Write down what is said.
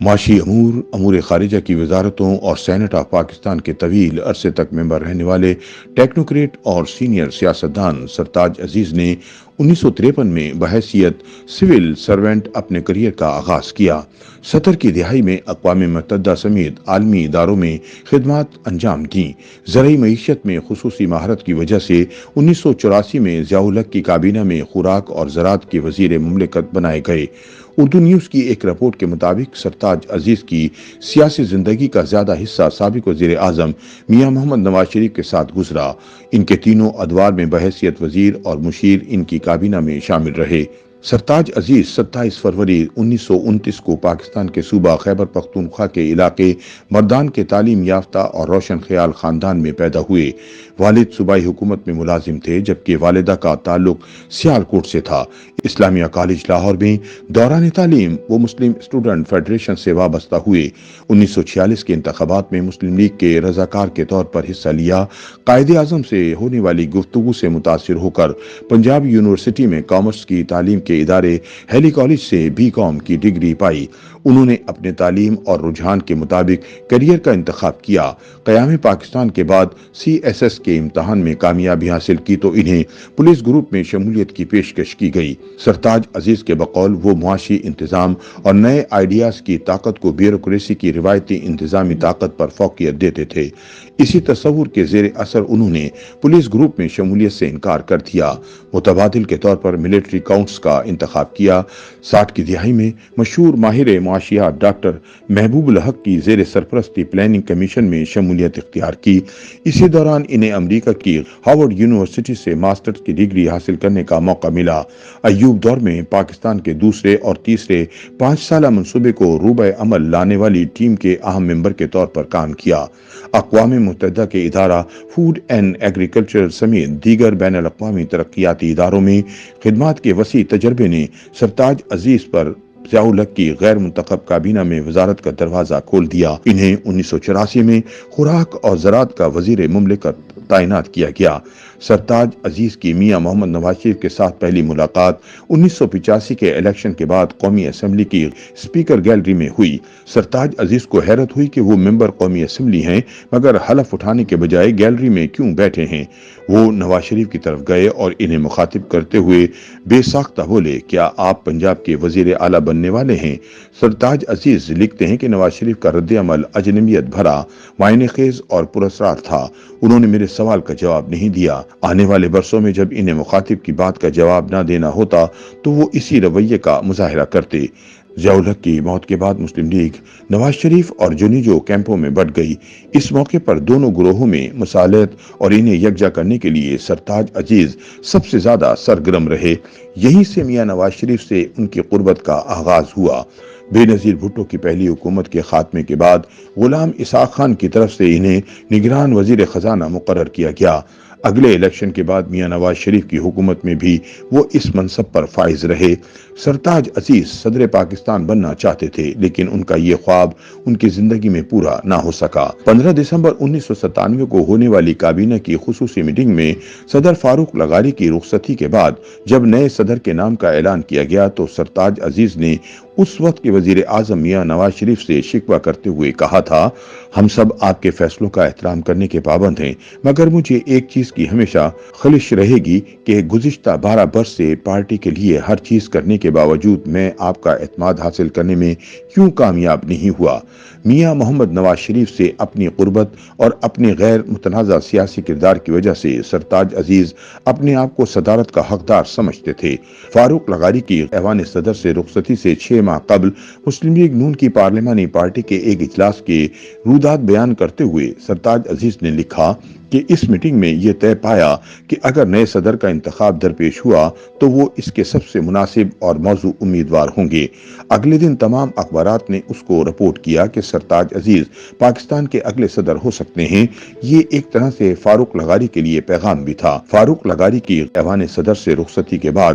معاشی امور، امور خارجہ کی وزارتوں اور سینٹ آف پاکستان کے طویل عرصے تک ممبر رہنے والے ٹیکنوکریٹ اور سینئر سیاستدان سرتاج عزیز نے 1953 میں بحیثیت سول سرونٹ اپنے کریئر کا آغاز کیا۔ 70 کی دہائی میں اقوام متحدہ سمیت عالمی اداروں میں خدمات انجام دیں۔ زرعی معیشت میں خصوصی مہارت کی وجہ سے 1984 میں ضیاء الحق کی کابینہ میں خوراک اور زراعت کے وزیر مملکت بنائے گئے۔ اردو نیوز کی ایک رپورٹ کے مطابق سرتاج عزیز کی سیاسی زندگی کا زیادہ حصہ سابق وزیر اعظم میاں محمد نواز شریف کے ساتھ گزرا۔ ان کے تینوں ادوار میں بحیثیت وزیر اور مشیر ان کی کابینہ میں شامل رہے۔ سرتاج عزیز 27 فروری 1929 کو پاکستان کے صوبہ خیبر پختونخوا کے علاقے مردان کے تعلیم یافتہ اور روشن خیال خاندان میں پیدا ہوئے۔ والد صوبائی حکومت میں ملازم تھے جبکہ والدہ کا تعلق سیالکوٹ سے تھا۔ اسلامیہ کالج لاہور میں دوران تعلیم وہ مسلم اسٹوڈنٹ فیڈریشن سے وابستہ ہوئے۔ 1946 کے انتخابات میں مسلم لیگ کے رضاکار کے طور پر حصہ لیا۔ قائد اعظم سے ہونے والی گفتگو سے متاثر ہو کر پنجاب یونیورسٹی میں کامرس کی تعلیم کے ادارے ہیلی کالج سے BCom کی ڈگری پائی۔ انہوں نے اپنے تعلیم اور رجحان کے مطابق کیریئر کا انتخاب کیا۔ قیام پاکستان کے بعد CSS کے امتحان میں کامیابی حاصل کی تو انہیں پولیس گروپ میں شمولیت کی پیشکش کی گئی۔ سرتاج عزیز کے بقول وہ معاشی انتظام اور نئے آئیڈیاز کی طاقت کو بیوروکریسی کی روایتی انتظامی طاقت پر فوقیت دیتے تھے۔ اسی تصور کے زیر اثر انہوں نے پولیس گروپ میں شمولیت سے انکار کر دیا۔ متبادل کے طور پر ملٹری کاؤنٹس کا انتخاب کیا۔ 60 کی دہائی میں مشہور ماہر معاشیات ڈاکٹر محبوب الحق کی زیر سرپرستی پلاننگ کمیشن میں شمولیت اختیار کی۔ اسی دوران انہیں امریکہ کی ہارورڈ یونیورسٹی سے ماسٹرز کی ڈگری حاصل کرنے کا موقع ملا۔ ایوب دور میں پاکستان کے دوسرے اور تیسرے 5 سالہ منصوبے کو روبہ عمل لانے والی ٹیم کے اہم ممبر کے طور پر کام کیا۔ اقوام متحدہ کے ادارہ فوڈ اینڈ ایگریکلچر سمیت دیگر بین الاقوامی ترقیاتی اداروں میں خدمات کے وسیع تجربے نے سرتاج عزیز پر ضیاء الحق کی غیر منتخب کابینہ میں وزارت کا دروازہ کھول دیا۔ انہیں 1984 میں خوراک اور زراعت کا وزیر مملکت تعینات کیا گیا۔ سرتاج عزیز کی میاں محمد نواز شریف کے ساتھ پہلی ملاقات 1985 کے الیکشن کے بعد قومی اسمبلی کی اسپیکر گیلری میں ہوئی۔ سرتاج عزیز کو حیرت ہوئی کہ وہ ممبر قومی اسمبلی ہیں مگر حلف اٹھانے کے بجائے گیلری میں کیوں بیٹھے ہیں۔ وہ نواز شریف کی طرف گئے اور انہیں مخاطب کرتے ہوئے بے ساختہ بولے، کیا آپ پنجاب کے وزیر اعلیٰ بننے والے ہیں؟ سرتاج عزیز لکھتے ہیں کہ نواز شریف کا رد عمل اجنبیت بھرا، معنی خیز اور پراسرار تھا۔ انہوں نے میرے سوال کا جواب نہیں دیا۔ آنے والے برسوں میں جب انہیں مخاطب کی بات کا جواب نہ دینا ہوتا تو وہ اسی رویے کا مظاہرہ کرتے۔ ضیاء الحق کی موت کے بعد مسلم لیگ نواز شریف اور جونیجو کیمپوں میں بٹ گئی۔ اس موقع پر دونوں گروہوں میں مصالحت اور انہیں یکجا کرنے کے لیے سرتاج عزیز سب سے زیادہ سرگرم رہے۔ یہیں سے میاں نواز شریف سے ان کی قربت کا آغاز ہوا۔ بے نظیر بھٹو کی پہلی حکومت کے خاتمے کے بعد غلام اسحاق خان کی طرف سے انہیں نگران وزیر خزانہ مقرر کیا گیا۔ اگلے الیکشن کے بعد میاں نواز شریف کی حکومت میں بھی وہ اس منصب پر فائز رہے۔ سرتاج عزیز صدر پاکستان بننا چاہتے تھے لیکن ان کا یہ خواب ان کی زندگی میں پورا نہ ہو سکا۔ 15 دسمبر 1997 کو ہونے والی کابینہ کی خصوصی میٹنگ میں صدر فاروق لغاری کی رخصتی کے بعد جب نئے صدر کے نام کا اعلان کیا گیا تو سرتاج عزیز نے اس وقت کے وزیر اعظم میاں نواز شریف سے شکوہ کرتے ہوئے کہا تھا، ہم سب آپ کے فیصلوں کا احترام کرنے کے پابند ہیں مگر مجھے ایک چیز کی ہمیشہ خلش رہے گی کہ گزشتہ 12 برس سے پارٹی کے لیے ہر چیز کرنے کے باوجود میں آپ کا اعتماد حاصل کرنے میں کیوں کامیاب نہیں ہوا۔ میاں محمد نواز شریف سے اپنی قربت اور اپنے غیر متنازع سیاسی کردار کی وجہ سے سرتاج عزیز اپنے آپ کو صدارت کا حقدار سمجھتے تھے۔ فاروق لغاری کی ایوان صدر سے رخصتی سے 6 ماہ قبل مسلم لیگ نون کی پارلیمانی پارٹی کے ایک اجلاس کے رودات بیان کرتے ہوئے سرتاج عزیز نے لکھا کہ اس میٹنگ میں یہ طے پایا کہ اگر نئے صدر کا انتخاب درپیش ہوا تو وہ اس کے سب سے مناسب اور موزوں امیدوار ہوں گے۔ اگلے دن تمام اخبارات نے اس کو رپورٹ کیا کہ سرتاج عزیز پاکستان کے اگلے صدر ہو سکتے ہیں۔ یہ ایک طرح سے فاروق لغاری کے لیے پیغام بھی تھا۔ فاروق لغاری کی ایوان صدر سے رخصتی کے بعد